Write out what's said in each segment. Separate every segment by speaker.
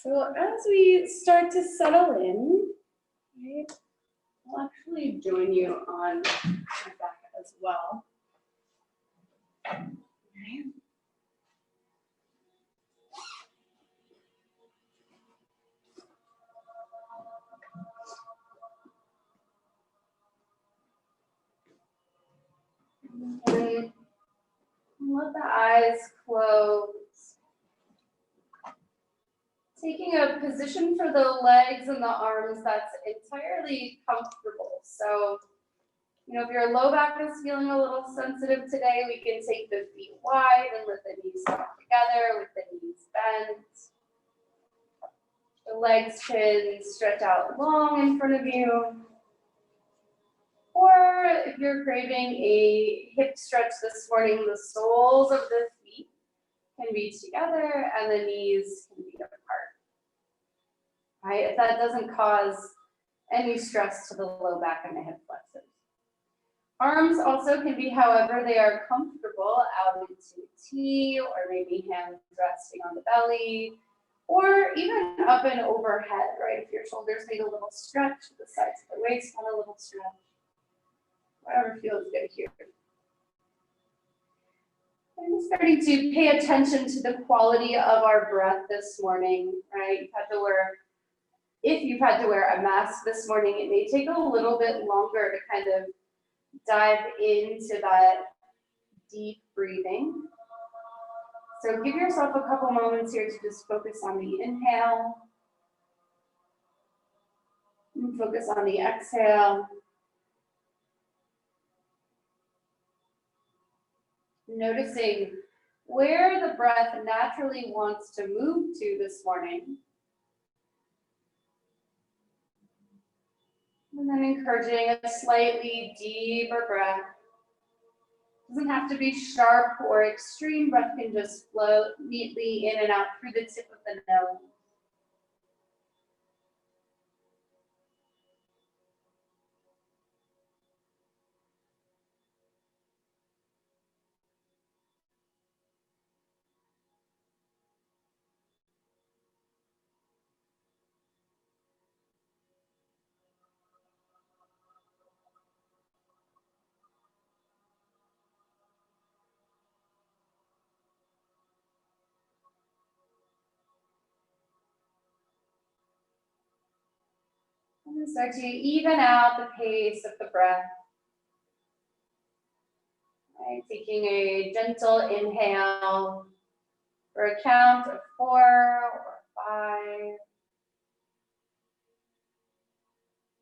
Speaker 1: So as we start to settle in, right, I'll actually join you on my back as well. Right. And let the eyes close. Taking a position for the legs and the arms that's entirely comfortable. So, if your low back is feeling a little sensitive today, we can take the feet wide and let the knees come together with the knees bent. The legs can stretch out long in front of you. Or if you're craving a hip stretch this morning, the soles of the feet can be together and the knees can be apart. Right? If that doesn't cause any stress to the low back and the hip flexors. Arms also can be however they are comfortable, out into T, or maybe hands resting on the belly, or even up and overhead, right? If your shoulders need a little stretch, the sides of the waist want a little stretch. Whatever feels good here. I'm starting to pay attention to the quality of our breath this morning, right? If you've had to wear a mask this morning, it may take a little bit longer to kind of dive into that deep breathing. So give yourself a couple moments here to just focus on the inhale. And focus on the exhale. Noticing where the breath naturally wants to move to this morning. And then encouraging a slightly deeper breath. Doesn't have to be sharp or extreme. Breath can just flow neatly in and out through the tip of the nose. And start to even out the pace of the breath. Right, taking a gentle inhale for a count of 4 or 5.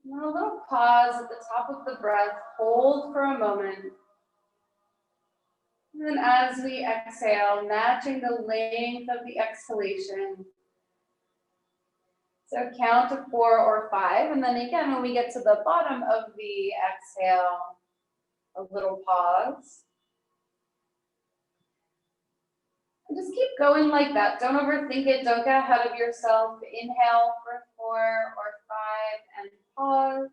Speaker 1: And then a little pause at the top of the breath. Hold for a moment. And then as we exhale, matching the length of the exhalation. So count to 4 or 5. And then again, when we get to the bottom of the exhale, a little pause. And just keep going like that. Don't overthink it. Don't get ahead of yourself. Inhale for 4 or 5 and pause.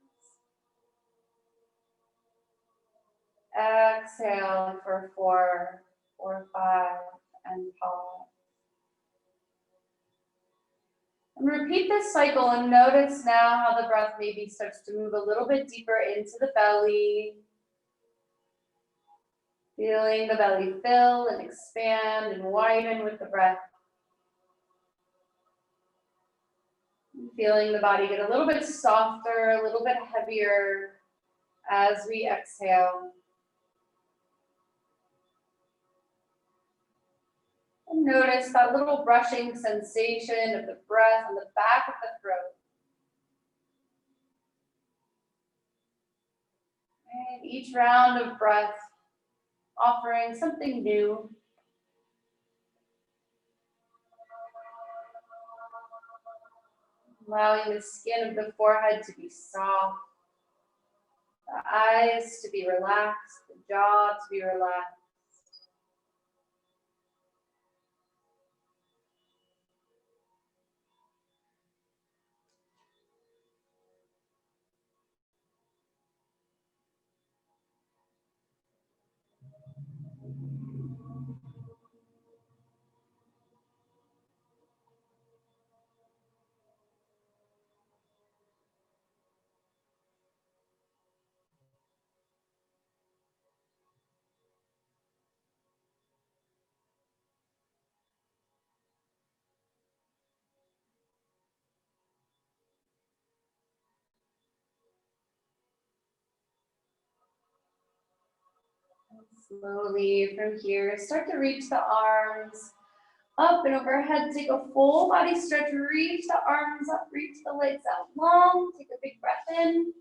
Speaker 1: Exhale for 4 or 5 and pause. And repeat this cycle and notice now how the breath maybe starts to move a little bit deeper into the belly. Feeling the belly fill and expand and widen with the breath. Feeling the body get a little bit softer, a little bit heavier as we exhale. And notice that little brushing sensation of the breath on the back of the throat. And each round of breath offering something new. Allowing the skin of the forehead to be soft, the eyes to be relaxed, the jaw to be relaxed. Slowly from here, start to reach the arms up and overhead. Take a full body stretch, reach the arms up, reach the legs out long. Take a big breath in.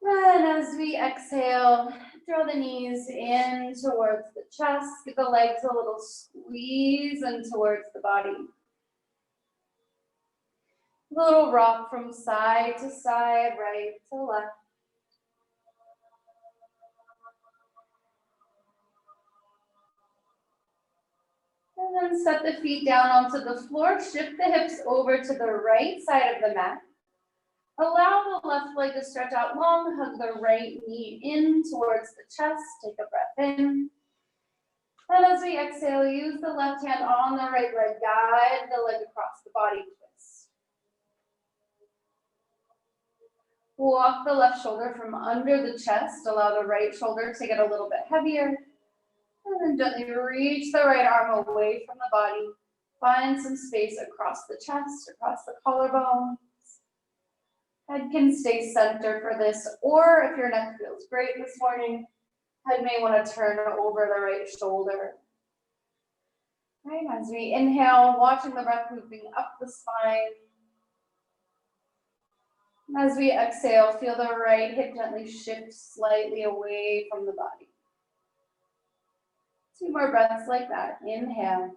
Speaker 1: And as we exhale, draw the knees in towards the chest, give the legs a little squeeze in towards the body. A little rock from side to side, right to left. And then set the feet down onto the floor, shift the hips over to the right side of the mat. Allow the left leg to stretch out long, hug the right knee in towards the chest, take a breath in. And as we exhale, use the left hand on the right leg, guide the leg across the body, twist. Walk the left shoulder from under the chest, allow the right shoulder to get a little bit heavier. And then gently reach the right arm away from the body. Find some space across the chest, across the collarbone. Head can stay center for this, or if your neck feels great this morning, head may want to turn over the right shoulder. Right, as we inhale, watching the breath moving up the spine. And as we exhale, feel the right hip gently shift slightly away from the body. 2 more breaths like that. Inhale.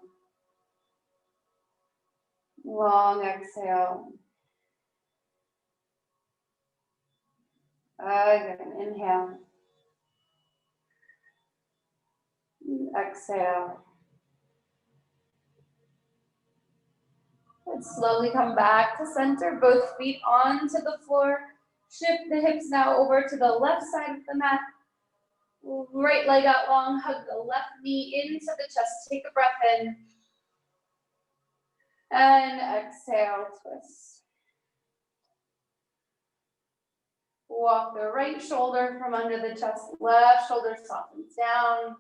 Speaker 1: Long exhale. Again, inhale. Exhale. And slowly come back to center, both feet onto the floor. Shift the hips now over to the left side of the mat. Right leg out long, hug the left knee into the chest. Take a breath in. And exhale, twist. Walk the right shoulder from under the chest, left shoulder softens down.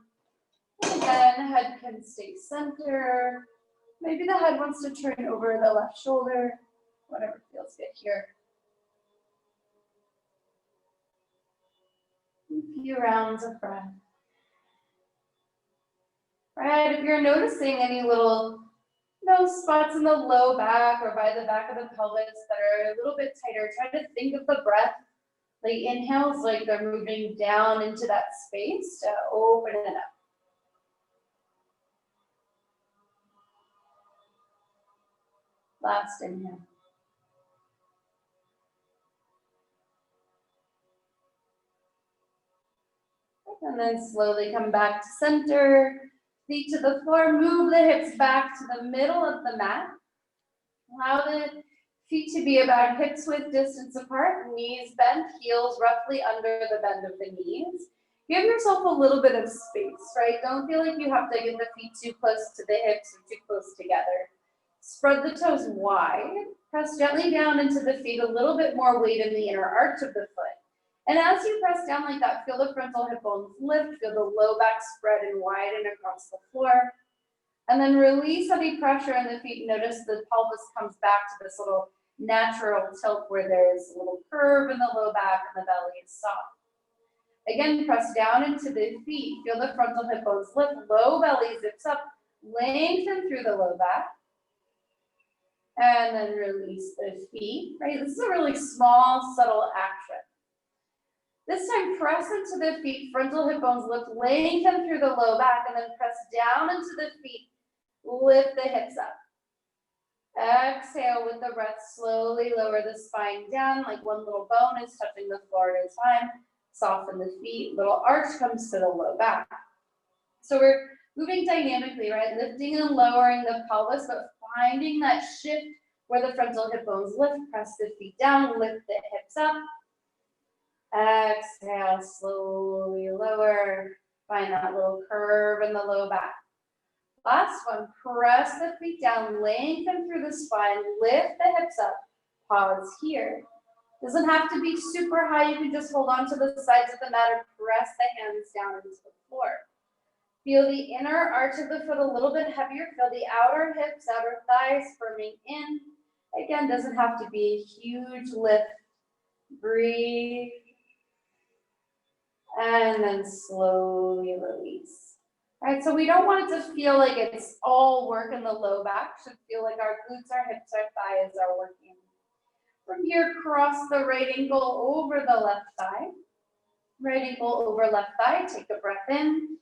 Speaker 1: Again, head can stay center. Maybe the head wants to turn over the left shoulder, whatever feels good here. A few rounds of breath. Right, if you're noticing any little spots in the low back or by the back of the pelvis that are a little bit tighter, try to think of the breath, like inhales, like they're moving down into that space to open it up. Last inhale. And then slowly come back to center, feet to the floor, move the hips back to the middle of the mat. Allow the feet to be about hips width distance apart, knees bent, heels roughly under the bend of the knees. Give yourself a little bit of space, right? Don't feel like you have to get the feet too close to the hips or too close together. Spread the toes wide, press gently down into the feet, a little bit more weight in the inner arch of the foot. And as you press down like that, feel the frontal hip bones lift, feel the low back spread and widen across the floor. And then release any pressure in the feet. Notice the pelvis comes back to this little natural tilt where there's a little curve in the low back and the belly is soft. Again, press down into the feet. Feel the frontal hip bones lift, low belly zips up, lengthen through the low back. And then release the feet, right? This is a really small, subtle action. This time, press into the feet, frontal hip bones lift, lengthen through the low back, and then press down into the feet, lift the hips up. Exhale with the breath, slowly lower the spine down, like one little bone is touching the floor at a time. Soften the feet, little arch comes to the low back. So we're moving dynamically, right? Lifting and lowering the pelvis, but finding that shift where the frontal hip bones lift, press the feet down, lift the hips up. Exhale, slowly lower. Find that little curve in the low back. Last one, press the feet down, lengthen through the spine, lift the hips up. Pause here. Doesn't have to be super high. You can just hold on to the sides of the mat or press the hands down into the floor. Feel the inner arch of the foot a little bit heavier. Feel the outer hips, outer thighs firming in. Again, doesn't have to be a huge lift. Breathe. And then slowly release. All right, so we don't want it to feel like it's all work in the low back. Should feel like our glutes, our hips, our thighs are working. From here, cross the right ankle over the left thigh. Right ankle over left thigh. Take a breath in.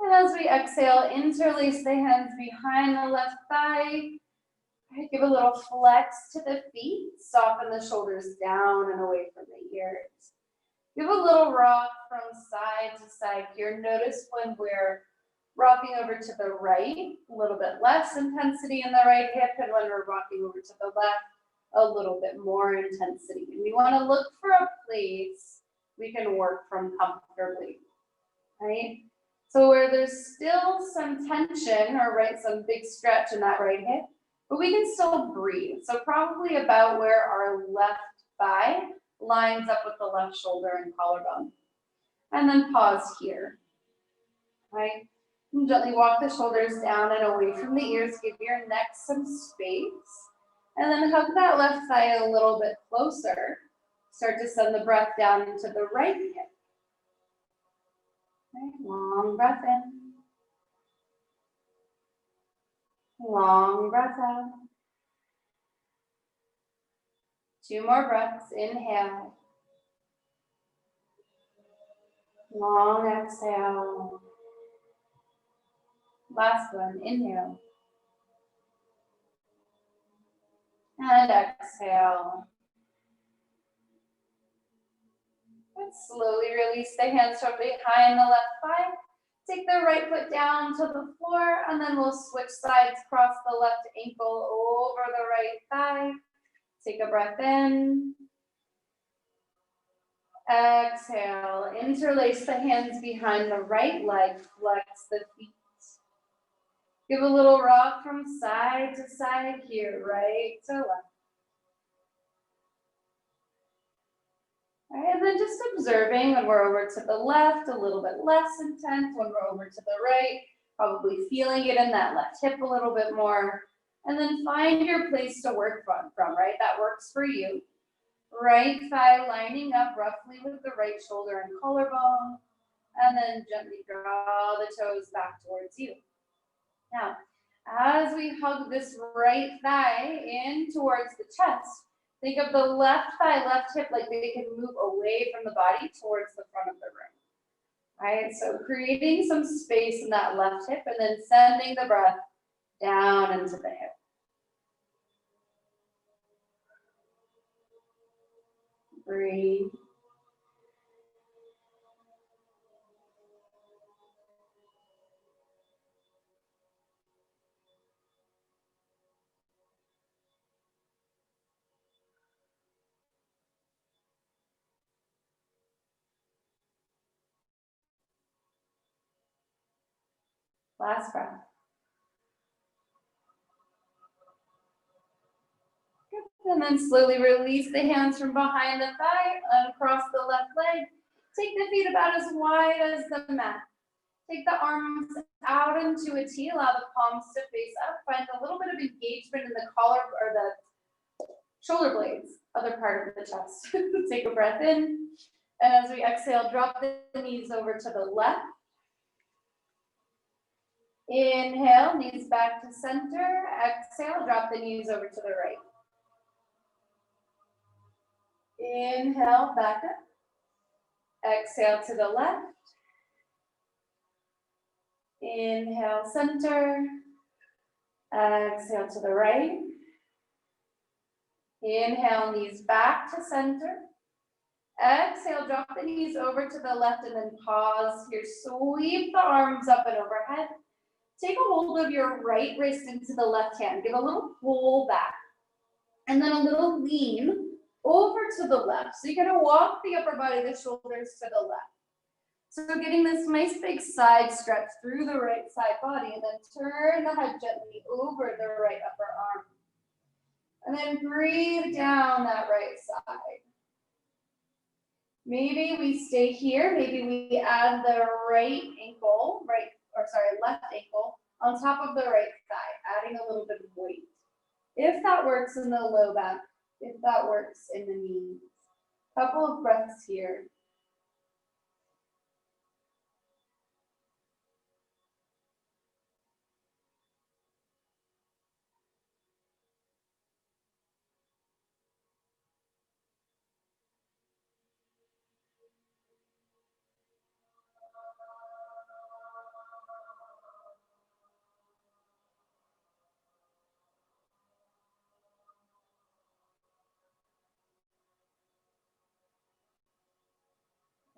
Speaker 1: And as we exhale, interlace the hands behind the left thigh. Right, give a little flex to the feet. Soften the shoulders down and away from the ears. Give a little rock from side to side here. Notice when we're rocking over to the right, a little bit less intensity in the right hip, and when we're rocking over to the left, a little bit more intensity. And we want to look for a place we can work from comfortably, right? So where there's still some tension or right, some big stretch in that right hip, but we can still breathe. So probably about where our left thigh lines up with the left shoulder and collarbone. And then pause here, right? And gently walk the shoulders down and away from the ears. Give your neck some space. And then hug that left thigh a little bit closer. Start to send the breath down into the right hip. Right? Long breath in. Long breath out. 2 more breaths. Inhale. Long exhale. Last one. Inhale. And exhale. And slowly release the hands from behind the left thigh. Take the right foot down to the floor, and then we'll switch sides, cross the left ankle over the right thigh. Take a breath in. Exhale. Interlace the hands behind the right leg. Flex the feet. Give a little rock from side to side here, right to left. All right, and then just observing when we're over to the left, a little bit less intense. When we're over to the right, probably feeling it in that left hip a little bit more. And then find your place to work from, right? That works for you. Right thigh lining up roughly with the right shoulder and collarbone. And then gently draw the toes back towards you. Now, as we hug this right thigh in towards the chest, think of the left thigh, left hip like they can move away from the body towards the front of the room. Right? So creating some space in that left hip and then sending the breath down into the hip. Breathe. Last breath. Good. And then slowly release the hands from behind the thigh, uncross the left leg. Take the feet about as wide as the mat. Take the arms out into a T, allow the palms to face up. Find a little bit of engagement in the collar or the shoulder blades, other part of the chest. Take a breath in. And as we exhale, drop the knees over to the left. Inhale, knees back to center. Exhale, drop the knees over to the right. Inhale, back up. Exhale to the left. Inhale, center. Exhale to the right. Inhale, knees back to center. Exhale, drop the knees over to the left and then pause here. Sweep the arms up and overhead. Take a hold of your right wrist into the left hand. Give a little pull back. And then a little lean over to the left. So you're gonna walk the upper body, the shoulders to the left. So getting this nice big side stretch through the right side body, and then turn the head gently over the right upper arm. And then breathe down that right side. Maybe we stay here. Maybe we add the left ankle on top of the right thigh, adding a little bit of weight. If that works in the low back, if that works in the knees. Couple of breaths here.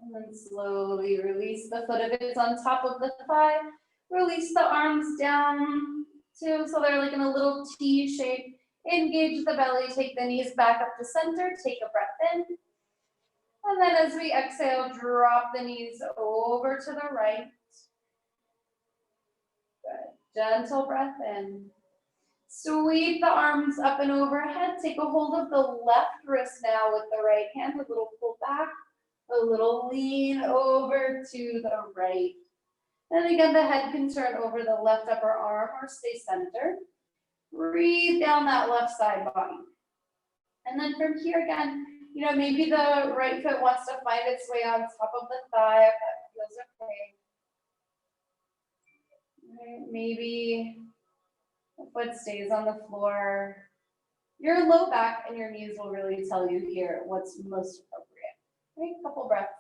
Speaker 1: And then slowly release the foot if it's on top of the thigh. Release the arms down too, so they're like in a little T shape. Engage the belly, take the knees back up to center, take a breath in. And then as we exhale, drop the knees over to the right. Good. Gentle breath in. Sweep the arms up and overhead. Take a hold of the left wrist now with the right hand. A little pull back, a little lean over to the right. And again, the head can turn over the left upper arm or stay centered. Breathe down that left side body. And then from here again, maybe the right foot wants to find its way on top of the thigh if that feels okay. Right, maybe the foot stays on the floor. Your low back and your knees will really tell you here what's most appropriate. Right, couple breaths.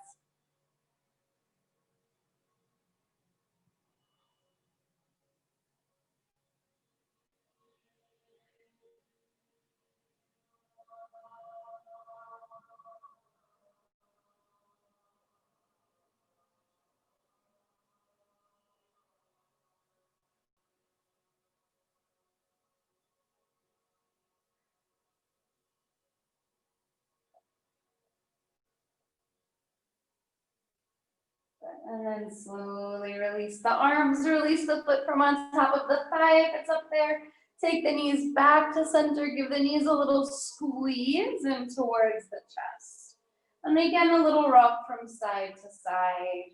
Speaker 1: And then slowly release the arms, release the foot from on top of the thigh if it's up there. Take the knees back to center, give the knees a little squeeze in towards the chest. And again, a little rock from side to side.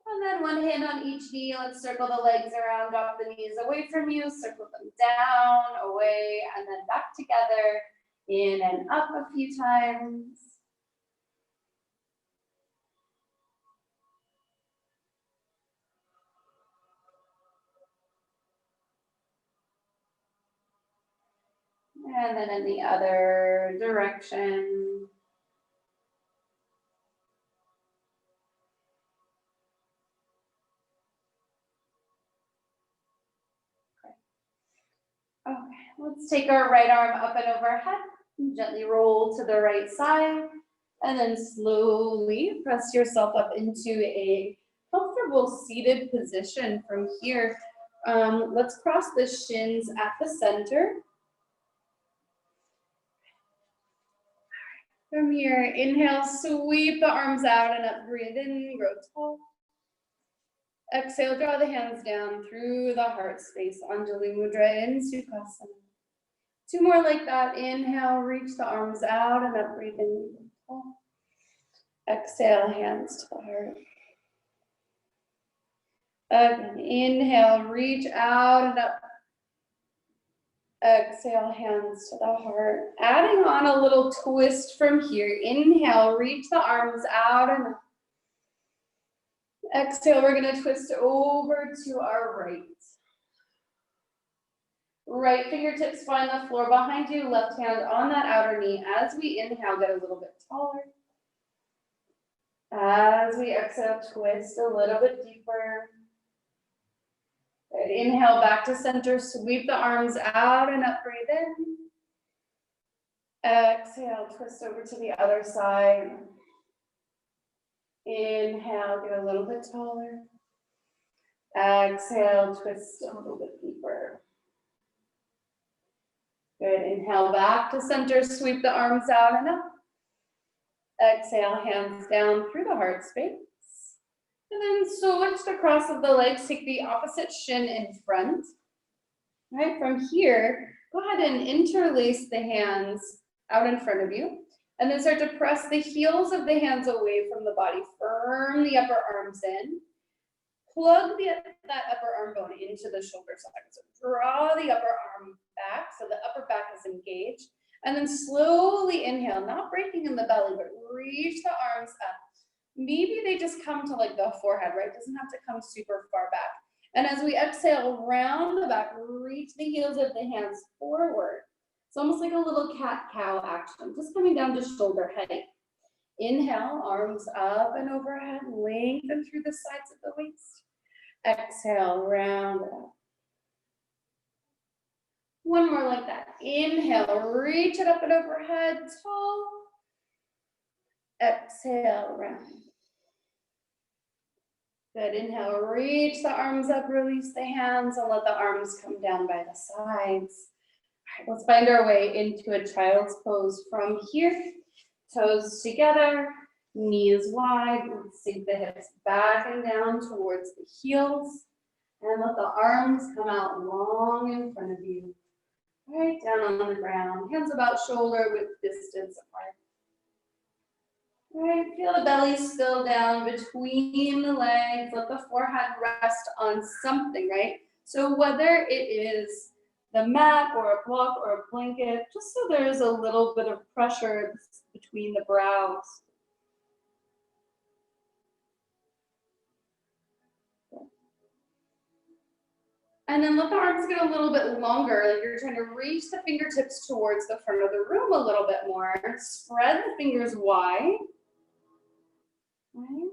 Speaker 1: And then one hand on each knee, let's circle the legs around, drop the knees away from you, circle them down, away, and then back together, in and up a few times. And then in the other direction. Okay, let's take our right arm up and overhead, and gently roll to the right side, and then slowly press yourself up into a comfortable seated position from here. Let's cross the shins at the center. From here, inhale, sweep the arms out and up, breathe in, grow tall. Exhale, draw the hands down through the heart space, Anjali Mudra in Sukhasana. Two more like that. Inhale, reach the arms out and up, breathe in, grow tall. Exhale, hands to the heart. Again, inhale, reach out and up. Exhale, hands to the heart. Adding on a little twist from here. Inhale, reach the arms out and up. Exhale, we're going to twist over to our right. Right fingertips find the floor behind you, left hand on that outer knee. As we inhale, get a little bit taller. As we exhale, twist a little bit deeper. Good. Inhale, back to center, sweep the arms out and up, breathe in. Exhale, twist over to the other side. Inhale, get a little bit taller. Exhale, twist a little bit deeper. Good, inhale, back to center, sweep the arms out and up. Exhale, hands down through the heart space. And then switch the cross of the legs, take the opposite shin in front. All right, from here, go ahead and interlace the hands out in front of you. And then start to press the heels of the hands away from the body. Firm the upper arms in. Plug that upper arm bone into the shoulder socket. So draw the upper arm back so the upper back is engaged. And then slowly inhale, not breaking in the belly, but reach the arms up. Maybe they just come to like the forehead, right? It doesn't have to come super far back. And as we exhale, round the back, reach the heels of the hands forward. It's almost like a little cat-cow action, just coming down to shoulder height. Inhale, arms up and overhead, lengthen through the sides of the waist. Exhale, round it up. One more like that. Inhale, reach it up and overhead, tall. Exhale, round. Good, inhale, reach the arms up, release the hands, and let the arms come down by the sides. All right, let's find our way into a child's pose from here. Toes together, knees wide. Let's sink the hips back and down towards the heels. And let the arms come out long in front of you. Right down on the ground, hands about shoulder width distance apart. Right, feel the belly still down between the legs. Let the forehead rest on something, right? So whether it is the mat or a block or a blanket, just so there's a little bit of pressure between the brows. And then let the arms get a little bit longer, like you're trying to reach the fingertips towards the front of the room a little bit more. Spread the fingers wide. Right.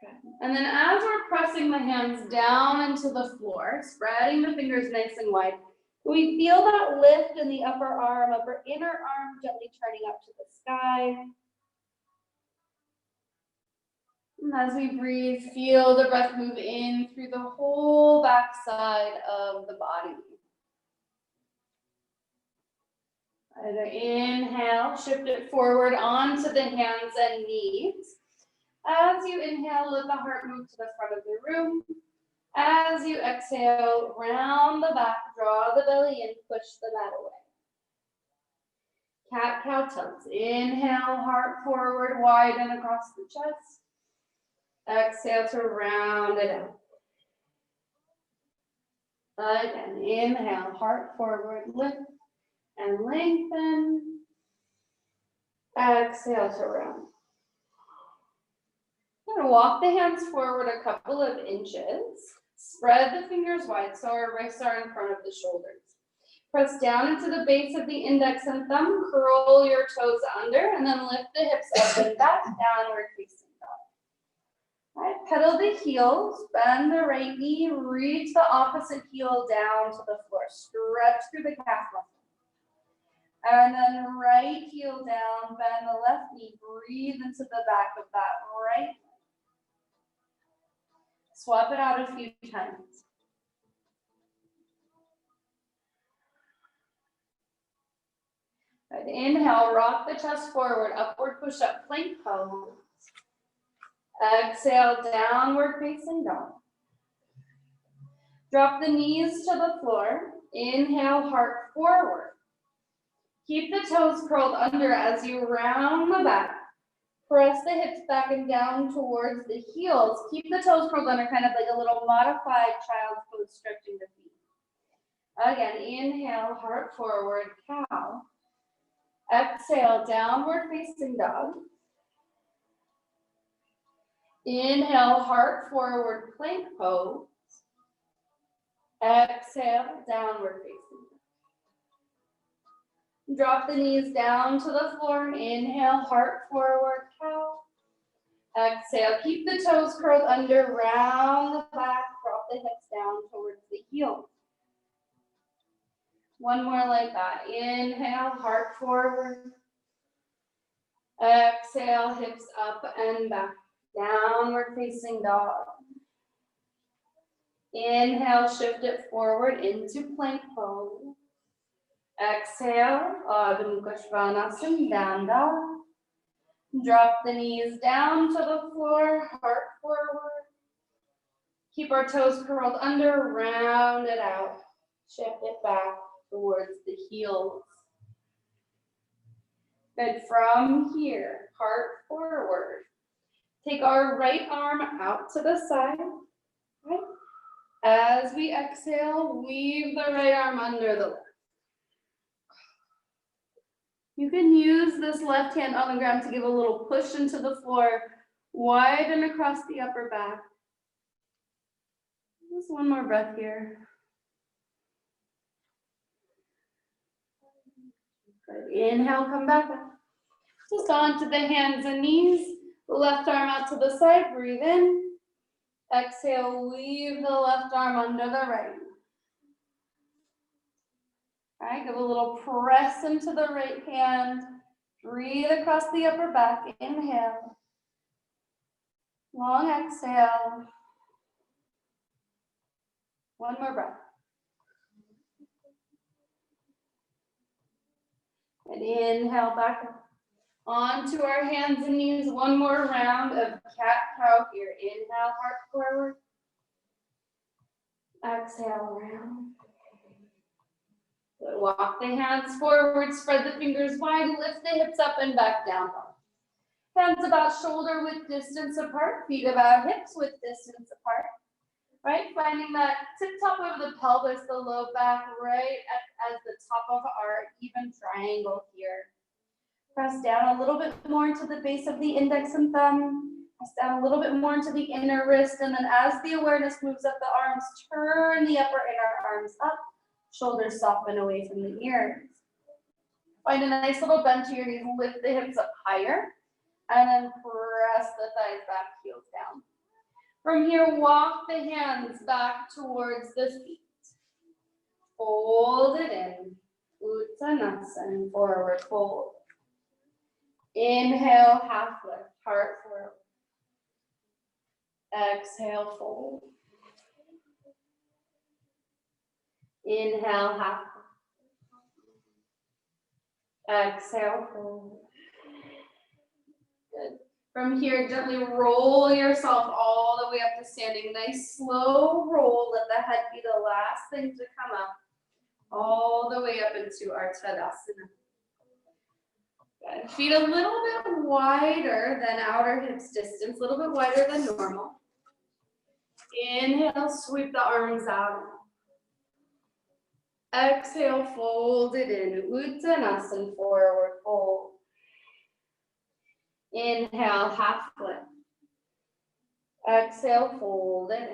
Speaker 1: Good. And then as we're pressing the hands down into the floor, spreading the fingers nice and wide, we feel that lift in the upper arm, upper inner arm gently turning up to the sky. And as we breathe, feel the breath move in through the whole backside of the body. Either inhale, shift it forward onto the hands and knees. As you inhale, let the heart move to the front of the room. As you exhale, round the back, draw the belly in, push the mat away. Cat-cow tilts. Inhale, heart forward, widen across the chest. Exhale to round it out. Again, inhale, heart forward, lift and lengthen. Exhale to round. I'm going to walk the hands forward a couple of inches. Spread the fingers wide so our wrists are in front of the shoulders. Press down into the base of the index and thumb. Curl your toes under and then lift the hips up and back, downward facing dog. All right, pedal the heels, bend the right knee, reach the opposite heel down to the floor. Stretch through the calf muscle. And then right heel down, bend the left knee, breathe into the back of that right leg. Swap it out a few times. Good. Inhale, rock the chest forward, upward push-up, plank pose. Exhale, downward facing dog. Drop the knees to the floor. Inhale, heart forward. Keep the toes curled under as you round the back. Press the hips back and down towards the heels. Keep the toes curled under, kind of like a little modified child's pose, stretching the feet. Again, inhale, heart forward, cow. Exhale, downward facing dog. Inhale, heart forward, plank pose. Exhale, downward facing. Drop the knees down to the floor. Inhale, heart forward, cow. Exhale, keep the toes curled under, round the back, drop the hips down towards the heel. One more like that. Inhale, heart forward. Exhale, hips up and back, downward facing dog. Inhale, shift it forward into plank pose. Exhale, Ardha Mukha Svanasana, down dog. Drop the knees down to the floor, heart forward. Keep our toes curled under, round it out. Shift it back towards the heels. Good, from here, heart forward. Take our right arm out to the side. Right? As we exhale, weave the right arm under the left. You can use this left hand on the ground to give a little push into the floor, widen across the upper back. Just one more breath here. Good. Inhale, come back up. Just onto the hands and knees. Left arm out to the side, breathe in. Exhale, weave the left arm under the right. All right, give a little press into the right hand. Breathe across the upper back, inhale. Long exhale. One more breath. And inhale back up. Onto our hands and knees. One more round of cat-cow here. Inhale, heart forward. Exhale, round. Good. Walk the hands forward, spread the fingers wide, lift the hips up and back down. Hands about shoulder width distance apart, feet about hips width distance apart. Right, finding that tip top of the pelvis, the low back, right as the top of our even triangle here. Press down a little bit more into the base of the index and thumb. Press down a little bit more into the inner wrist, and then as the awareness moves up the arms, turn the upper inner arms up. Shoulders soften away from the ears. Find a nice little bend to your knees, lift the hips up higher, and then press the thighs back, heels down. From here, walk the hands back towards the feet. Fold it in. Uttanasana, forward fold. Inhale, half lift, heart forward. Exhale, fold. Inhale, half lift. Exhale, fold. Good. From here, gently roll yourself all the way up to standing. Nice slow roll. Let the head be the last thing to come up. All the way up into our Tadasana. Good. Feet a little bit wider than outer hips distance, a little bit wider than normal. Inhale, sweep the arms out. Exhale, fold it in. Uttanasana, forward fold. Inhale, half lift. Exhale, fold it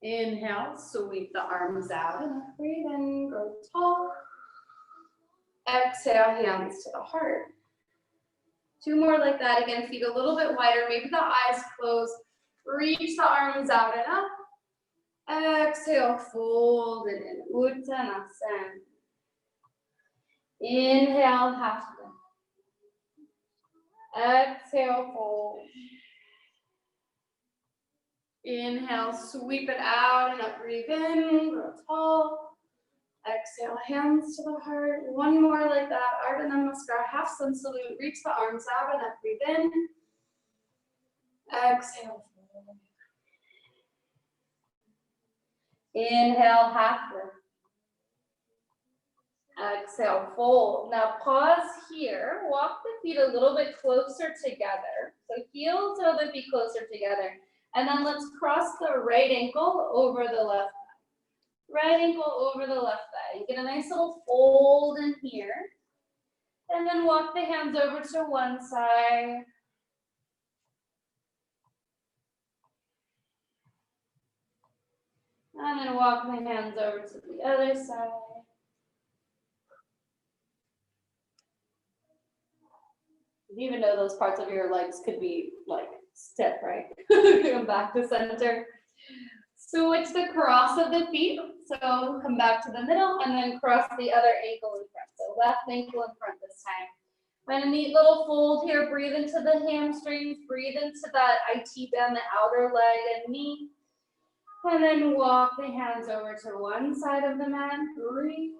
Speaker 1: in. Inhale, sweep the arms out and breathe in, grow tall. Exhale, hands to the heart. Two more like that. Again, feet a little bit wider, maybe the eyes closed. Reach the arms out and up. Exhale, fold it in. Uttanasana. Inhale, half lift. Exhale, fold. Inhale, sweep it out and up, breathe in, grow tall. Exhale, hands to the heart. One more like that. Ardha Namaskar, half sun salute. Reach the arms out and up, breathe in. Exhale, fold. Inhale, half lift. Exhale, fold. Now pause here. Walk the feet a little bit closer together. So heel toe the feet closer together. And then let's cross the right ankle over the left thigh. Right ankle over the left thigh. Get a nice little fold in here. And then walk the hands over to one side. And then walk the hands over to the other side. Even though those parts of your legs could be like stiff, right? Come back to center. Switch the cross of the feet. So come back to the middle and then cross the other ankle in front. So left ankle in front this time. Find a neat little fold here. Breathe into the hamstrings. Breathe into that IT bend, the outer leg and knee. And then walk the hands over to one side of the mat. Breathe.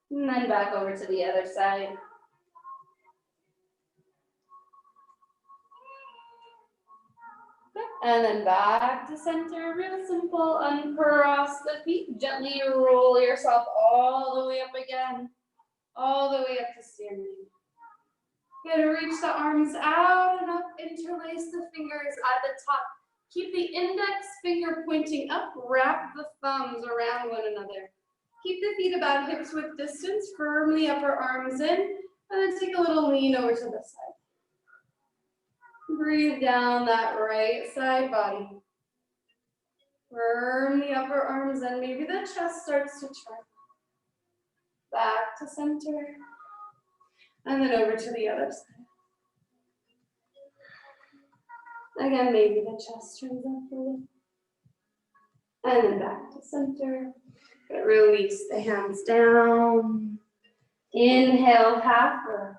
Speaker 1: And then back over to the other side. And then back to center, real simple. Uncross the feet. Gently roll yourself all the way up again. All the way up to standing. Good, reach the arms out and up. Interlace the fingers at the top. Keep the index finger pointing up. Wrap the thumbs around one another. Keep the feet about hips width distance. Firmly upper arms in. And then take a little lean over to the side. Breathe down that right side body. Firm the upper arms in. Maybe the chest starts to turn. Back to center. And then over to the other side. Again, maybe the chest turns up a little. And then back to center. Release the hands down. Inhale, half breath.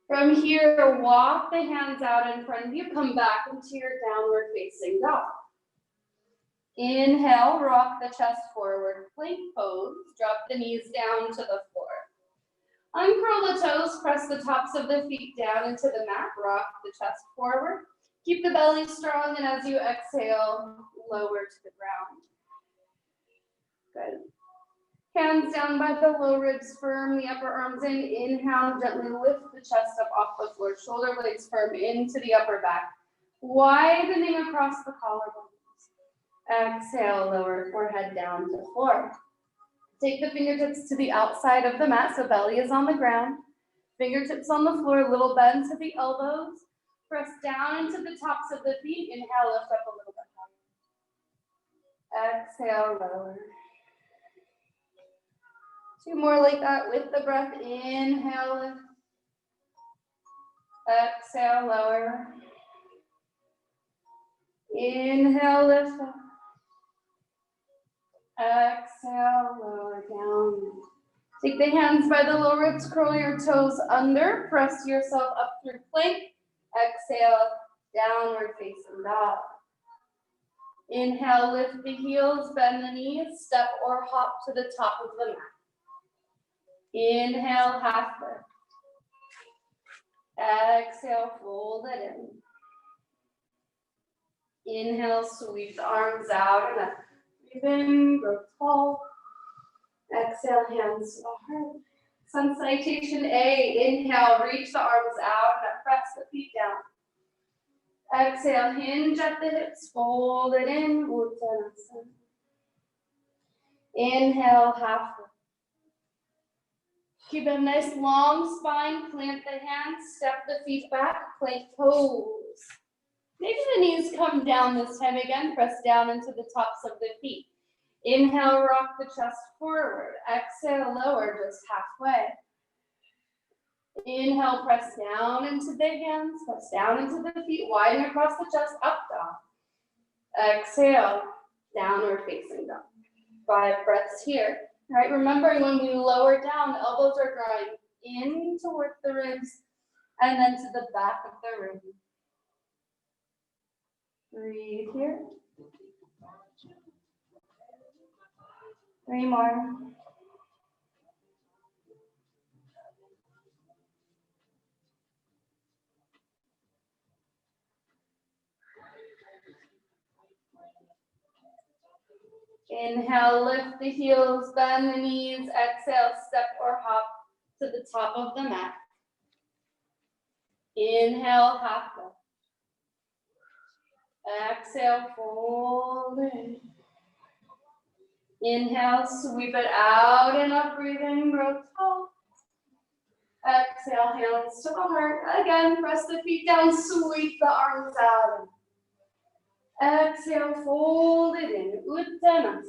Speaker 1: From here, walk the hands out in front of you. Come back into your downward facing dog. Inhale, rock the chest forward, plank pose. Drop the knees down to the floor. Uncurl the toes, press the tops of the feet down into the mat. Rock the chest forward. Keep the belly strong, and as you exhale, lower to the ground. Good. Hands down by the low ribs, firm the upper arms in. Inhale, gently lift the chest up off the floor. Shoulder blades firm into the upper back. Widening across the collarbones. Exhale, lower forehead down to floor. Take the fingertips to the outside of the mat, so belly is on the ground. Fingertips on the floor, little bend to the elbows. Press down into the tops of the feet. Inhale, lift up a little bit higher. Exhale, lower. Two more like that with the breath. Inhale, lift. Exhale, lower. Inhale, lift up. Exhale, lower down. Take the hands by the low ribs, curl your toes under, press yourself up through plank. Exhale, downward facing dog. Inhale, lift the heels, bend the knees, step or hop to the top of the mat. Inhale, half lift. Exhale, fold it in. Inhale, sweep the arms out and up. Breathe in, grow tall. Exhale, hands to the heart. Sun salutation A. Inhale, reach the arms out and up. Press the feet down. Exhale, hinge at the hips, fold it in. Uttanasana. Inhale, half lift. Keep a nice long spine, plant the hands, step the feet back, plank pose. Maybe the knees come down this time again, press down into the tops of the feet. Inhale, rock the chest forward. Exhale, lower just halfway. Inhale, press down into the hands, press down into the feet, widen across the chest, up dog. Exhale, downward facing dog. 5 breaths here. All right, remembering when we lower down, the elbows are drawing in towards the ribs and then to the back of the room. Breathe here. 3 more. Inhale, lift the heels, bend the knees. Exhale, step or hop to the top of the mat. Inhale, half lift. Exhale, fold in. Inhale, sweep it out and up, breathe in, grow tall. Exhale, hands to the heart. Again, press the feet down, sweep the arms out. Exhale, fold it in, Uttanasana.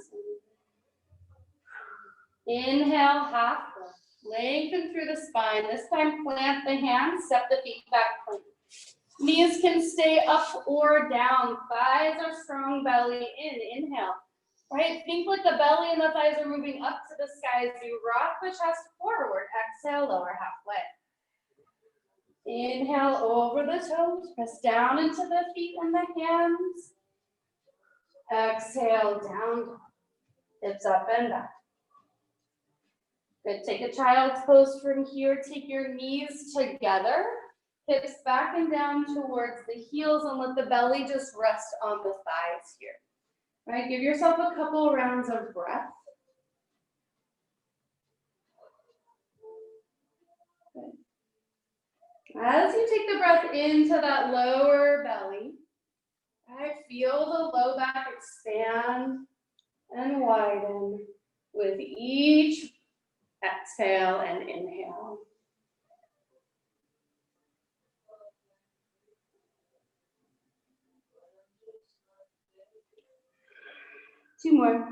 Speaker 1: Inhale, half lift. Lengthen through the spine. This time, plant the hands, step the feet back, plank. Knees can stay up or down. Thighs are strong, belly in. Inhale. Right, think like the belly and the thighs are moving up to the sky as you rock the chest forward. Exhale, lower halfway. Inhale, over the toes. Press down into the feet and the hands. Exhale, down. Hips up and back. Good, take a child's pose from here. Take your knees together. Hips back and down towards the heels and let the belly just rest on the thighs here. All right, give yourself a couple rounds of breath. Good. As you take the breath into that lower belly, I feel the low back expand and widen with each exhale and inhale. Two more.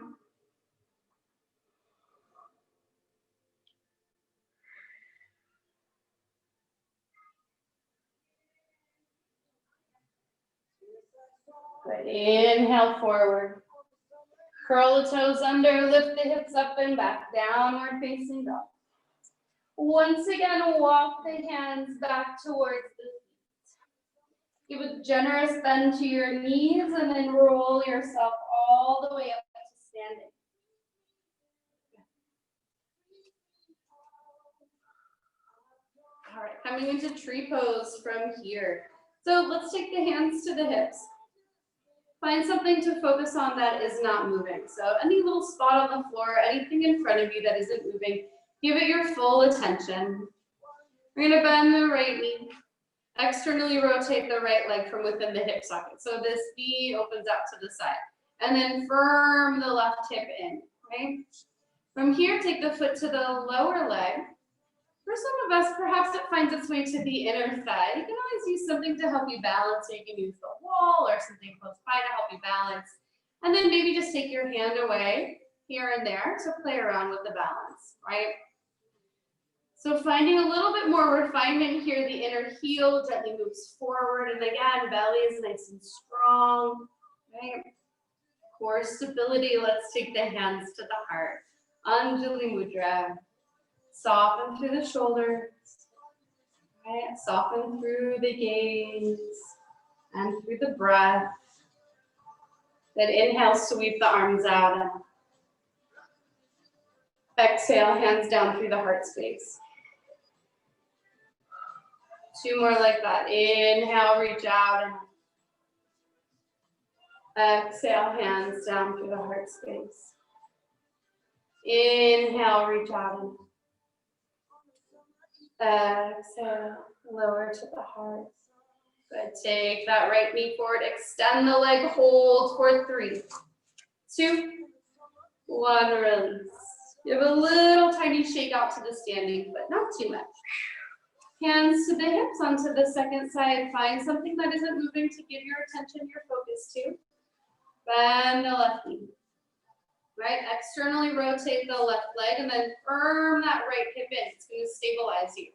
Speaker 1: Good, inhale forward. Curl the toes under, lift the hips up and back, downward facing dog. Once again, walk the hands back towards the feet. Give a generous bend to your knees and then roll yourself all the way up to standing. All right, coming into tree pose from here. So let's take the hands to the hips. Find something to focus on that is not moving. So any little spot on the floor, anything in front of you that isn't moving, give it your full attention. We're gonna bend the right knee, externally rotate the right leg from within the hip socket. So this knee opens out to the side. And then firm the left hip in, okay? From here, take the foot to the lower leg. For some of us, perhaps it finds its way to the inner thigh. You can always use something to help you balance. So you can use the wall or something close by to help you balance. And then maybe just take your hand away here and there to play around with the balance, right? So finding a little bit more refinement here, the inner heel gently moves forward. And again, belly is nice and strong, right? Core stability, let's take the hands to the heart. Anjali Mudra. Soften through the shoulders, right? Soften through the gaze and through the breath. Then inhale, sweep the arms out. Exhale, hands down through the heart space. Two more like that. Inhale, reach out. And exhale, hands down through the heart space. Inhale, reach out. And exhale, lower to the heart. Good, take that right knee forward, extend the leg, hold for 3, 2, 1, release. Give a little tiny shake out to the standing foot, not too much. Hands to the hips onto the second side. Find something that isn't moving to give your attention, your focus to. Bend the left knee. Right, externally rotate the left leg and then firm that right hip in. It's going to stabilize you.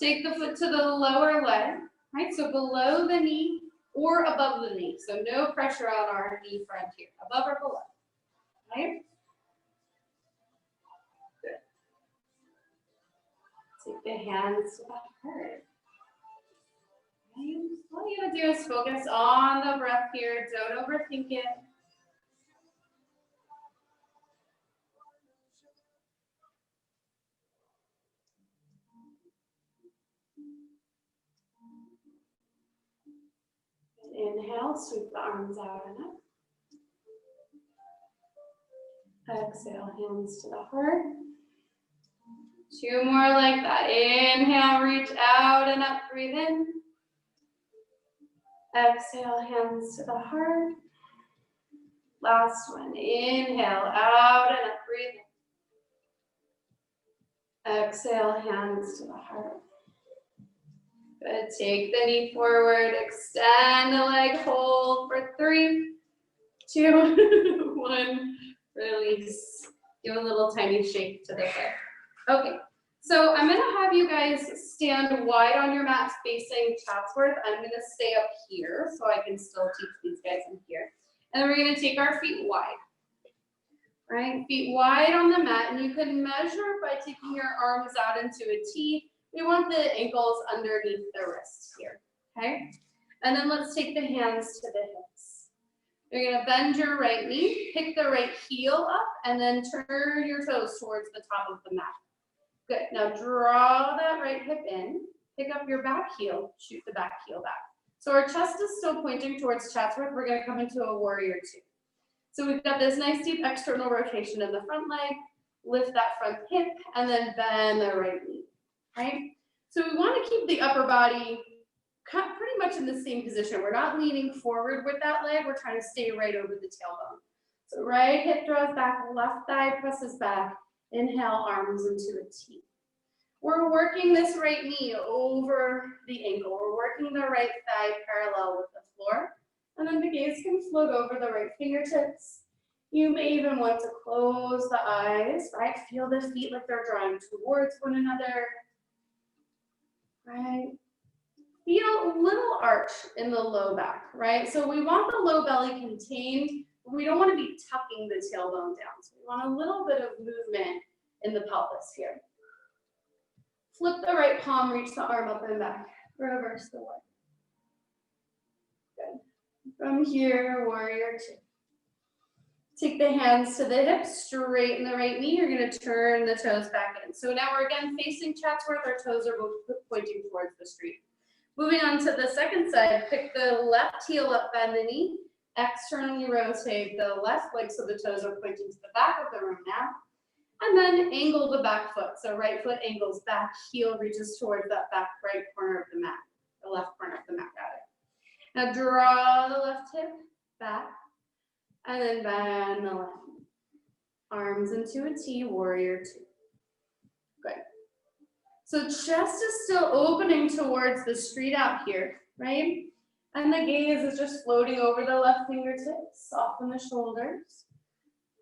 Speaker 1: Take the foot to the lower leg, right? So below the knee or above the knee. So no pressure on our knee front here, above or below, right? Good. Take the hands to the heart. Right? All you gotta do is focus on the breath here. Don't overthink it. Inhale, sweep the arms out and up. Exhale, hands to the heart. 2 more like that. Inhale, reach out and up, breathe in. Exhale, hands to the heart. Last one. Inhale, out and up, breathe in. Exhale, hands to the heart. Good. Take the knee forward, extend the leg, hold for 3, 2, 1, release. Give a little tiny shake to the hip. Okay, so I'm gonna have you guys stand wide on your mat facing Chatsworth. I'm gonna stay up here so I can still teach these guys in here. And then we're gonna take our feet wide. Right, feet wide on the mat, and you can measure by taking your arms out into a T. We want the ankles underneath the wrists here, okay? And then let's take the hands to the hips. You're gonna bend your right knee, pick the right heel up, and then turn your toes towards the top of the mat. Good, now draw that right hip in, pick up your back heel, shoot the back heel back. So our chest is still pointing towards Chatsworth. We're gonna come into a warrior 2. So we've got this nice deep external rotation in the front leg, lift that front hip, and then bend the right knee, right? So we want to keep the upper body pretty much in the same position. We're not leaning forward with that leg. We're trying to stay right over the tailbone. So right hip draws back, left thigh presses back. Inhale, arms into a T. We're working this right knee over the ankle. We're working the right thigh parallel with the floor. And then the gaze can float over the right fingertips. You may even want to close the eyes, right? Feel the feet like they're drawing towards one another, right? Feel a little arch in the low back, right? So we want the low belly contained. We don't want to be tucking the tailbone down. So we want a little bit of movement in the pelvis here. Flip the right palm, reach the arm up and back. Reverse the way. Good. From here, warrior two. Take the hands to the hips, straighten the right knee. You're going to turn the toes back in. So now we're again facing Chatsworth. Our toes are both pointing towards the street. Moving on to the second side, pick the left heel up, bend the knee. Externally rotate the left leg so the toes are pointing to the back of the room now. And then angle the back foot. So right foot angles back, heel reaches towards that back right corner of the mat, the left corner of the mat, rather. Now draw the left hip back, and then bend the left knee. Arms into a T, warrior two. Good. So chest is still opening towards the street out here, right? And the gaze is just floating over the left fingertips, soften the shoulders.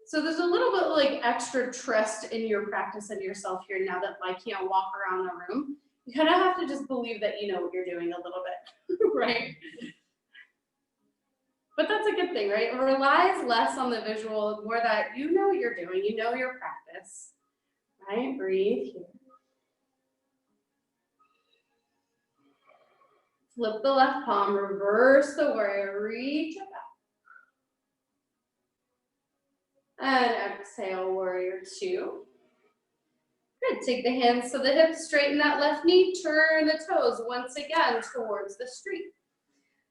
Speaker 1: So there's a little bit like extra trust in your practice and yourself here now that I can't walk around the room. You kind of have to just believe that you know what you're doing a little bit, right? But that's a good thing, right? It relies less on the visual, more that you know what you're doing, you know your practice, right? Breathe here. Flip the left palm, reverse the warrior, reach it back. And exhale, warrior two. Good, take the hands to the hips, straighten that left knee, turn the toes once again towards the street.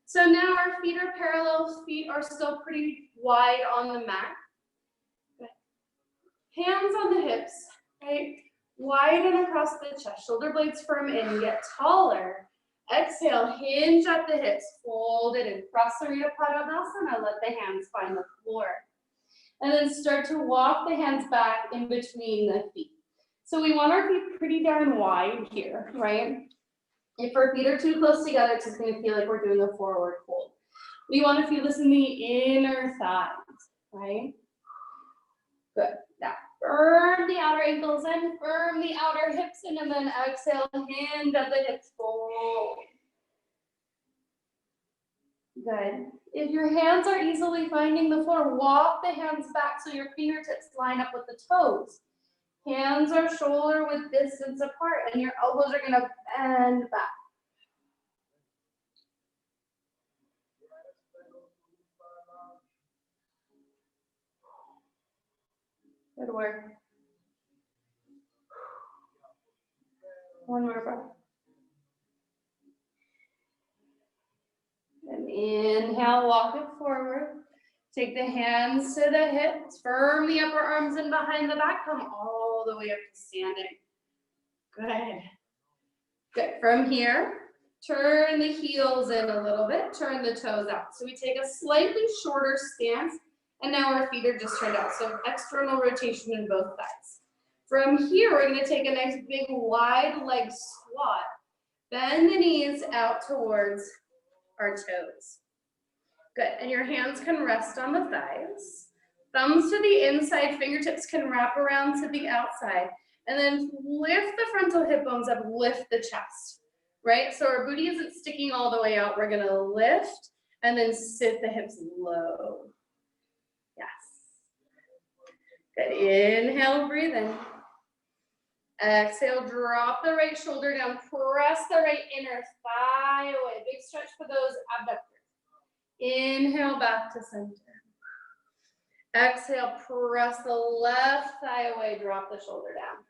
Speaker 1: So now our feet are parallel, feet are still pretty wide on the mat. Good. Hands on the hips, right? Widen across the chest, shoulder blades firm in, get taller. Exhale, hinge at the hips, fold it in. Prasarita Padmasana, let the hands find the floor. And then start to walk the hands back in between the feet. So we want our feet pretty darn wide here, right? If our feet are too close together, it's just gonna feel like we're doing a forward fold. We wanna feel this in the inner thighs, right? Good, now firm the outer ankles in, firm the outer hips in, and then exhale, hinge at the hips, fold. Good. If your hands are easily finding the floor, walk the hands back so your fingertips line up with the toes. Hands are shoulder width distance apart, and your elbows are gonna bend back. Good work. One more breath. And inhale, walk it forward. Take the hands to the hips, firm the upper arms in behind the back, come all the way up to standing. Good. Good. From here, turn the heels in a little bit, turn the toes out. So we take a slightly shorter stance, and now our feet are just turned out. So external rotation in both thighs. From here, we're going to take a nice big wide leg squat. Bend the knees out towards our toes. Good, and your hands can rest on the thighs. Thumbs to the inside, fingertips can wrap around to the outside. And then lift the frontal hip bones up, lift the chest, right? So our booty isn't sticking all the way out. We're gonna lift and then sit the hips low. Yes. Good, inhale, breathe in. Exhale, drop the right shoulder down, press the right inner thigh away. Big stretch for those abductors. Inhale, back to center. Exhale, press the left thigh away, drop the shoulder down.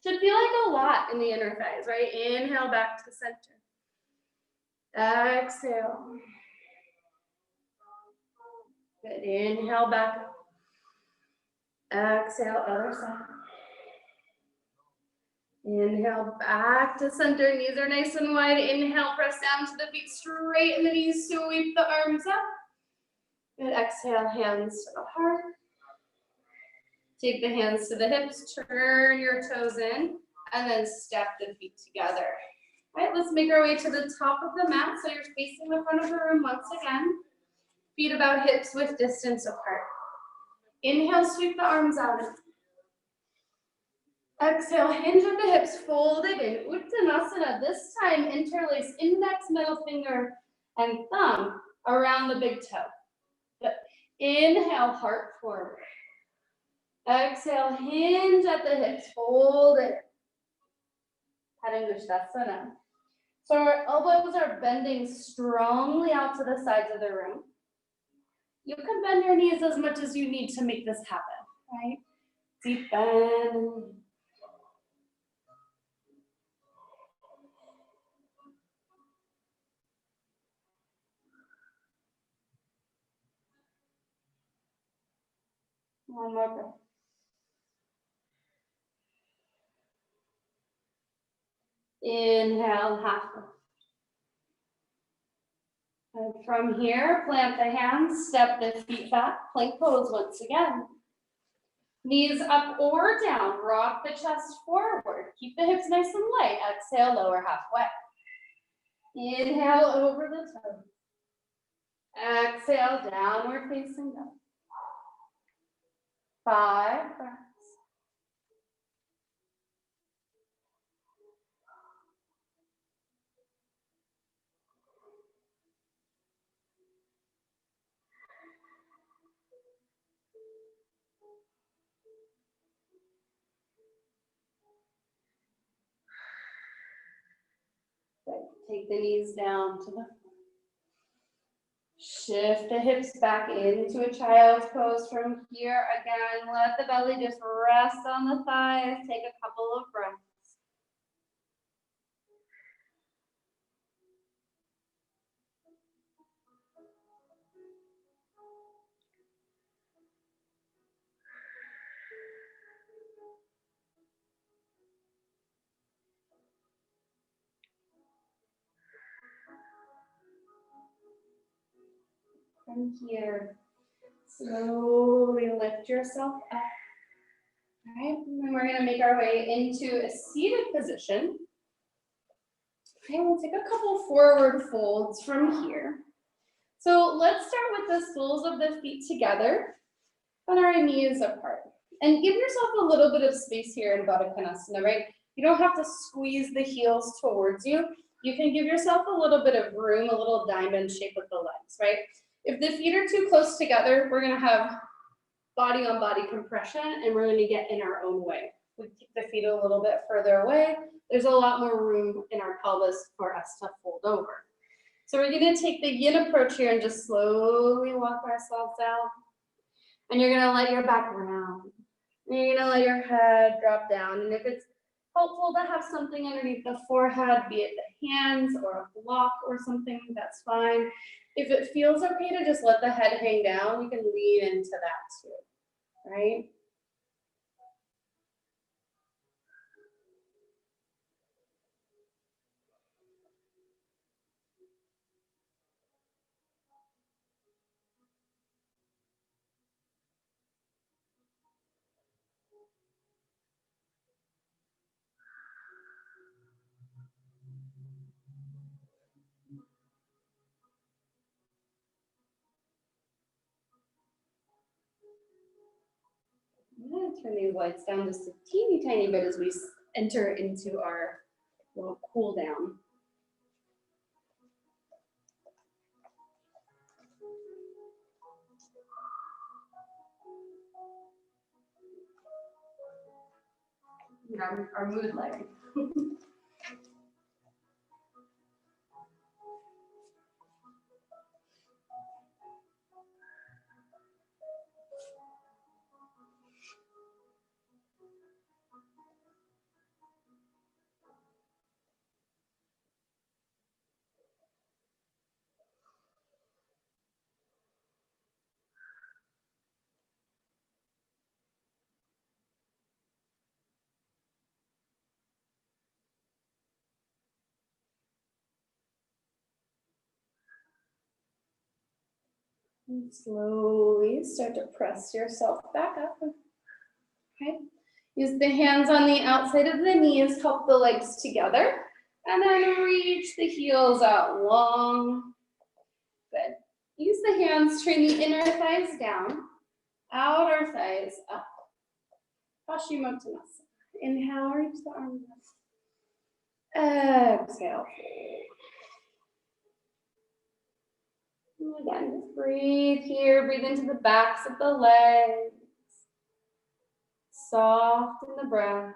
Speaker 1: Should feel like a lot in the inner thighs, right? Inhale, back to center. Exhale. Good, inhale, back up. Exhale, other side. Inhale, back to center, knees are nice and wide. Inhale, press down to the feet, straighten the knees, sweep the arms up. Good, exhale, hands to the heart. Take the hands to the hips, turn your toes in, and then step the feet together. All right, let's make our way to the top of the mat. So you're facing the front of the room once again. Feet about hips width distance apart. Inhale, sweep the arms out. Exhale, hinge at the hips, fold it in. Uttanasana. This time, interlace index, middle finger, and thumb around the big toe. Good. Inhale, heart forward. Exhale, hinge at the hips, fold it. Padangusthasana. So our elbows are bending strongly out to the sides of the room. You can bend your knees as much as you need to make this happen, right? Deep bend. One more breath. Inhale, half breath. And from here, plant the hands, step the feet back, plank pose once again. Knees up or down, rock the chest forward. Keep the hips nice and light. Exhale, lower halfway. Inhale over the toes. Exhale, downward facing dog. 5 breaths. Good. Take the knees down to the floor. Shift the hips back into a child's pose from here. Again, let the belly just rest on the thighs. Take a couple of breaths. From here, slowly lift yourself up. All right, and then we're going to make our way into a seated position. Okay, we'll take a couple forward folds from here. So let's start with the soles of the feet together and our knees apart. And give yourself a little bit of space here in Baddha Konasana, right? You don't have to squeeze the heels towards you. You can give yourself a little bit of room, a little diamond shape with the legs, right? If the feet are too close together, we're gonna have body on body compression and we're gonna get in our own way. We keep the feet a little bit further away. There's a lot more room in our pelvis for us to fold over. So we're gonna take the yin approach here and just slowly walk ourselves out. And you're gonna let your back round. And you're gonna let your head drop down. And if it's helpful to have something underneath the forehead, be it the hands or a block or something, that's fine. If it feels okay to just let the head hang down, you can lean into that too, right? I'm gonna turn these lights down just a teeny tiny bit as we enter into our little cool down. Our mood lighting. And slowly start to press yourself back up. Okay. Use the hands on the outside of the knees, help the legs together, and then reach the heels out long. Good. Use the hands, train the inner thighs down, outer thighs up. Paschimottanasana. Inhale, reach the arms up. Exhale. And again, just breathe here. Breathe into the backs of the legs. Soften the breath.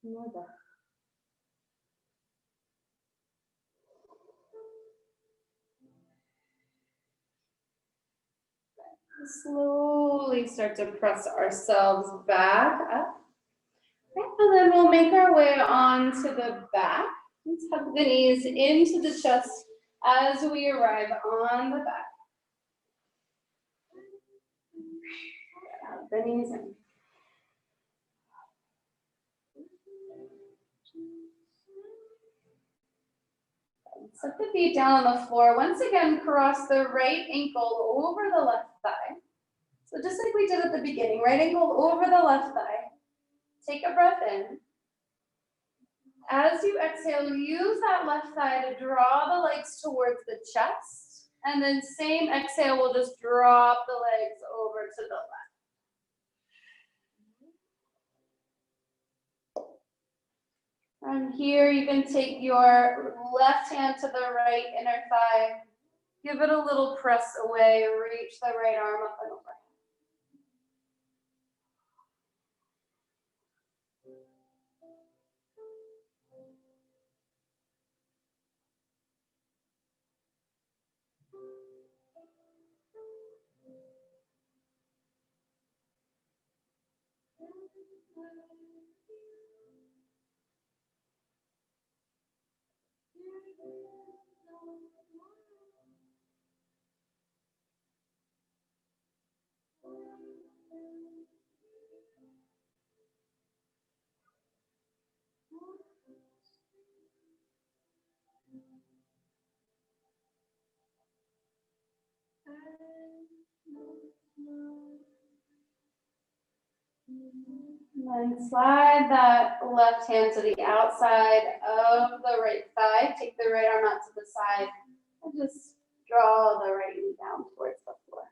Speaker 1: More breath. Slowly start to press ourselves back up. Okay, and then we'll make our way onto the back. Let's hug the knees into the chest as we arrive on the back. Hug the knees in. Set the feet down on the floor. Once again, cross the right ankle over the left thigh. So just like we did at the beginning, right ankle over the left thigh. Take a breath in. As you exhale, use that left thigh to draw the legs towards the chest. And then same exhale, we'll just drop the legs over to the left. From here, you can take your left hand to the right inner thigh. Give it a little press away. Reach the right arm up and over. And then slide that left hand to the outside of the right thigh. Take the right arm out to the side and just draw the right knee down towards the floor.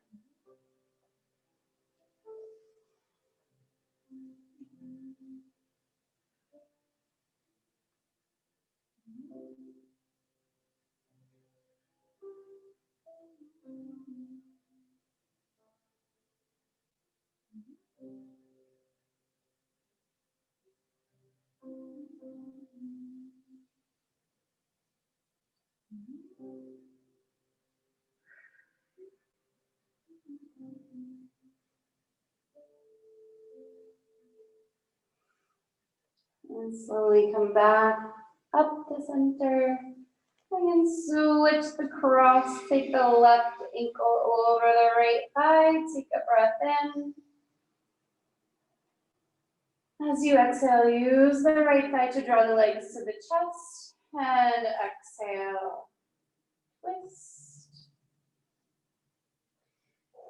Speaker 1: And slowly come back up to center. And switch the cross. Take the left ankle over the right thigh. Take a breath in. As you exhale, use the right thigh to draw the legs to the chest. And exhale. Twist.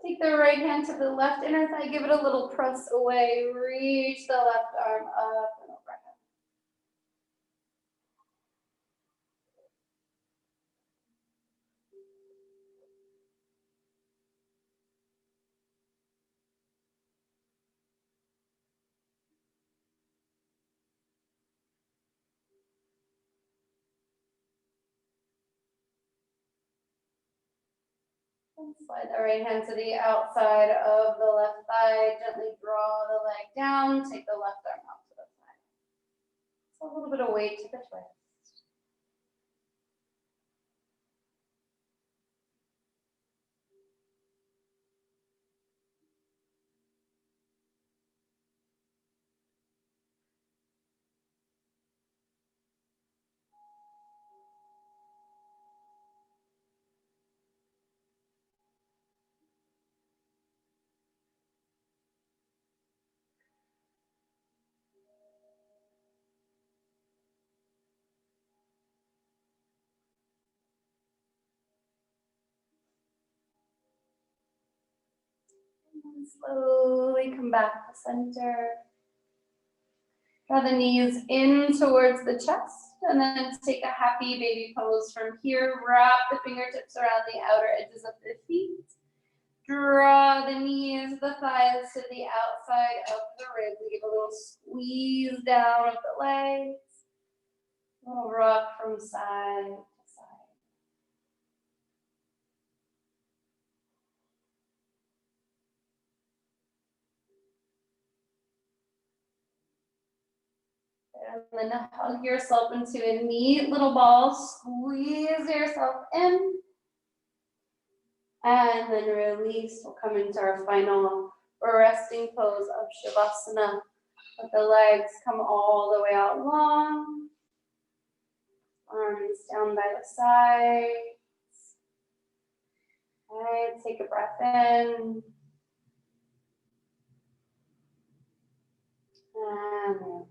Speaker 1: Take the right hand to the left inner thigh. Give it a little press away. Reach the left arm up and overhead. And slide the right hand to the outside of the left thigh. Gently draw the leg down. Take the left arm out to the side. So a little bit of weight to the twist. And slowly come back to center. Draw the knees in towards the chest, and then take a happy baby pose from here. Wrap the fingertips around the outer edges of the feet. Draw the knees, the thighs to the outside of the ribs. Give a little squeeze down of the legs. A little rock from side to side. And then hug yourself into a neat little ball. Squeeze yourself in. And then release. We'll come into our final resting pose of Shavasana. Let the legs come all the way out long. Arms down by the sides. And take a breath in. And release.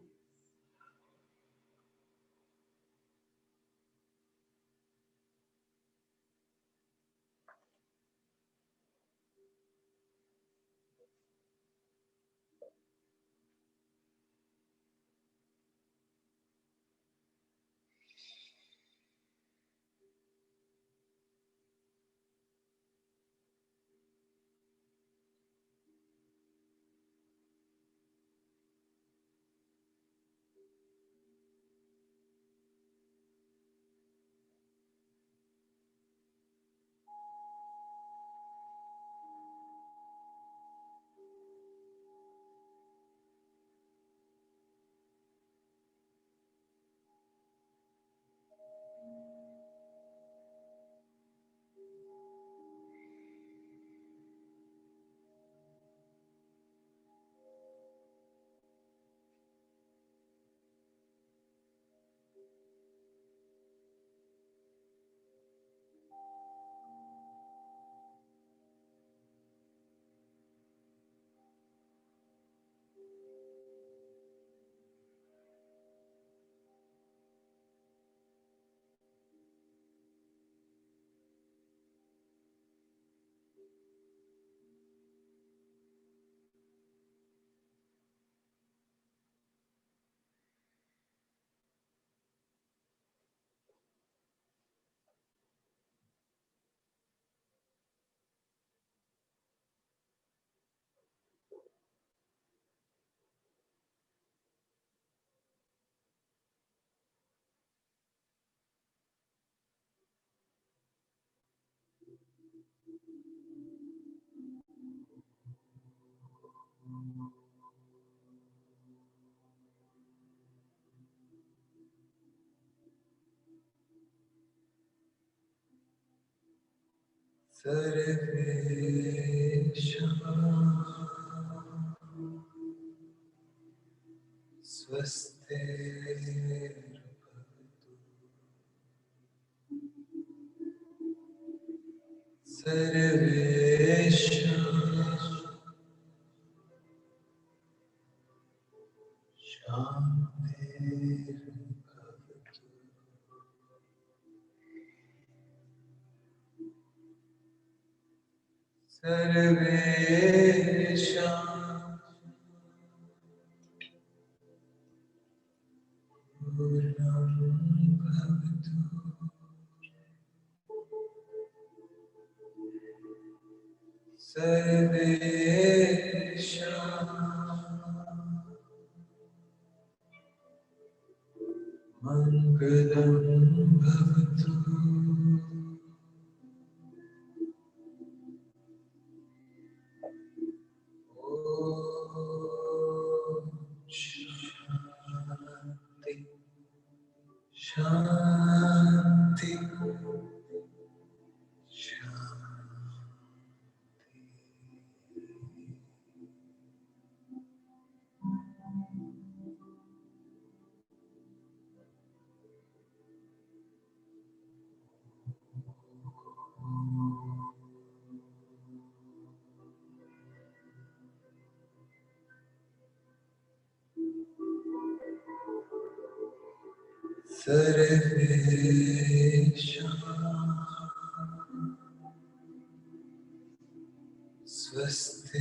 Speaker 2: स्वस्तिर्भवतु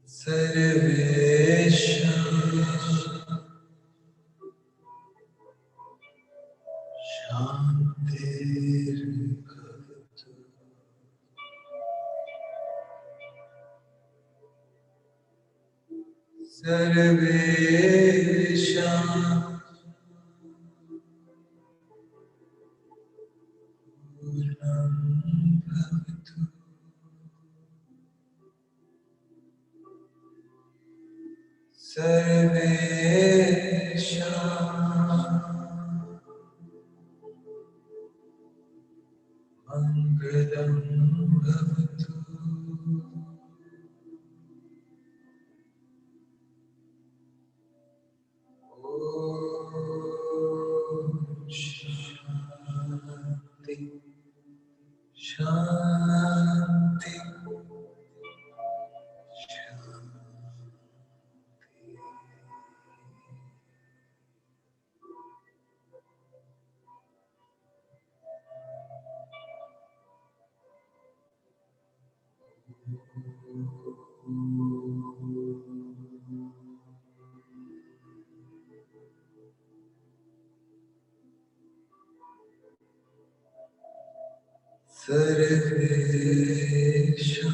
Speaker 2: सर्वेषां शान्तिर्भवतु सर्वेषां पूर्णं भवतु सर्वेषां मङ्गलं भवतु शान्ति शान्ति सर्वेषां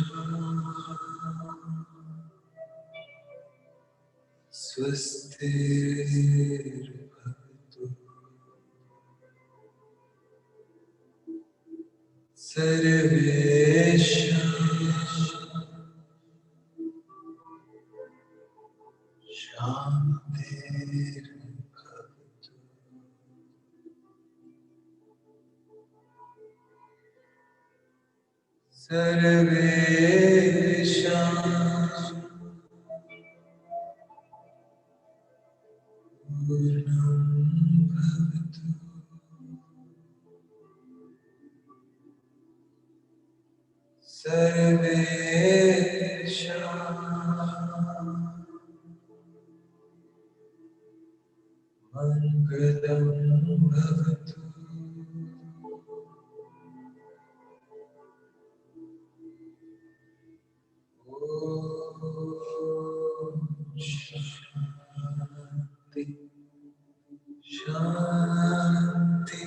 Speaker 2: स्वस्तिर्भवतु सर्वेषां शान्तिर्भवतु सर्वेषां पूर्णं भवतु सर्वेषां मङ्गलं भवतु शान्ति शान्ति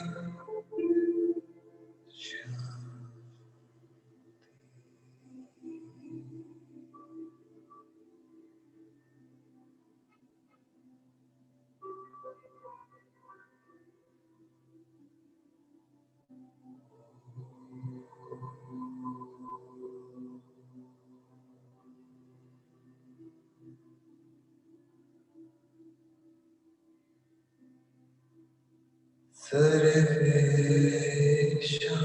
Speaker 2: सर्वेषां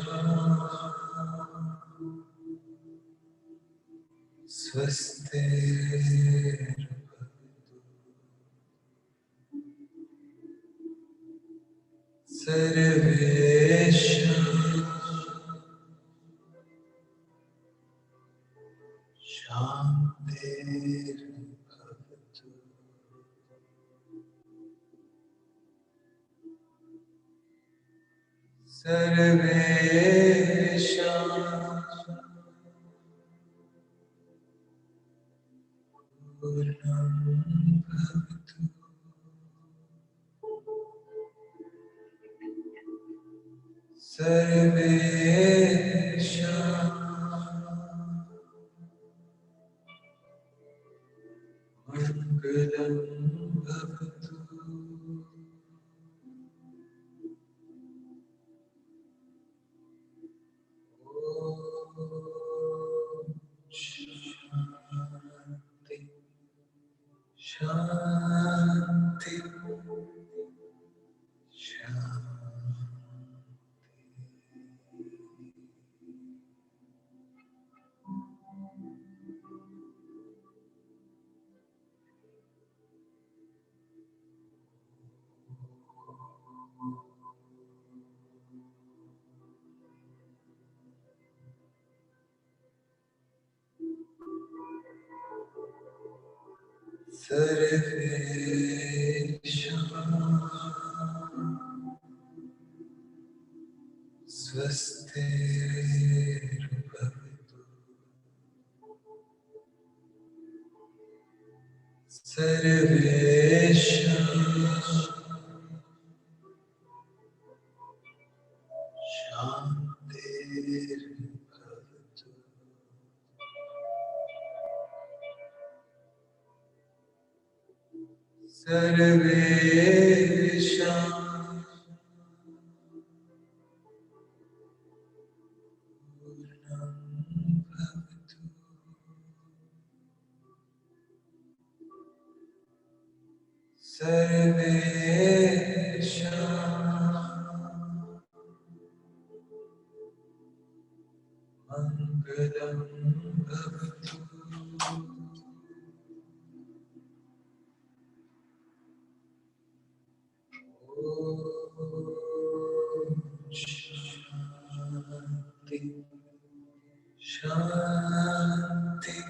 Speaker 2: स्वस्तिर्भवतु सर्वेषां शान्तिर्भवतु सर्वेषां पूर्णं भवतु सर्वेषां मङ्गलं भवतु शान्ति शान्ति सर्वेषां स्वस्तिर्भवतु सर्वेषां शान्तिर्भवतु सर्वेषां पूर्णं भवतु सर्वेषां मङ्गलं भवतु ॐ शान्ति शान्ति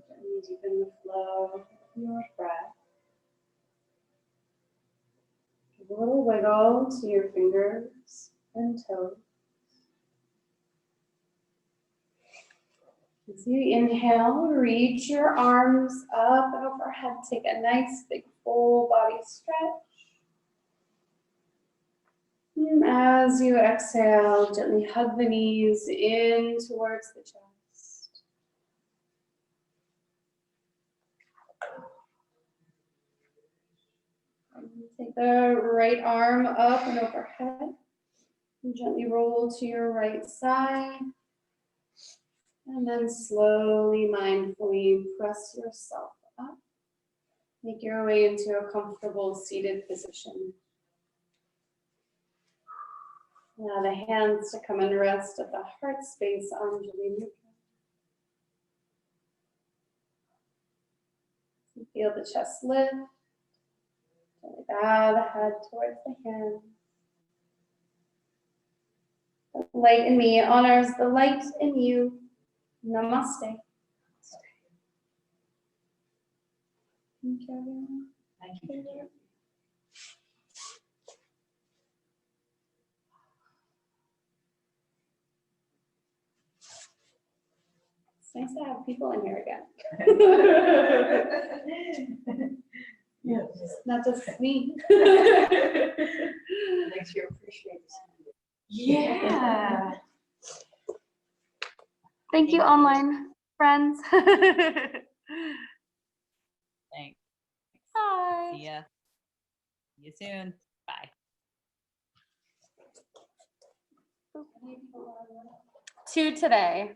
Speaker 1: Gently deepen the flow of your breath. Give a little wiggle to your fingers and toes. As you inhale, reach your arms up and overhead. Take a nice big full body stretch. And as you exhale, gently hug the knees in towards the chest. And take the right arm up and overhead. And gently roll to your right side. And then slowly, mindfully press yourself up. Make your way into a comfortable seated position. Allow the hands to come and rest at the heart space on Julie Neutral. Feel the chest lift. Gently bow the head towards the hands. The light in me honors the light in you. Namaste. Thank you, everyone.
Speaker 3: Thank you.
Speaker 1: It's nice to have people in here again.
Speaker 3: Yes.
Speaker 1: Not just me.
Speaker 3: Makes you appreciate it.
Speaker 1: Yeah. Thank you, online friends.
Speaker 3: Thanks.
Speaker 1: Bye.
Speaker 3: See ya. See you soon. Bye.
Speaker 1: 2 today.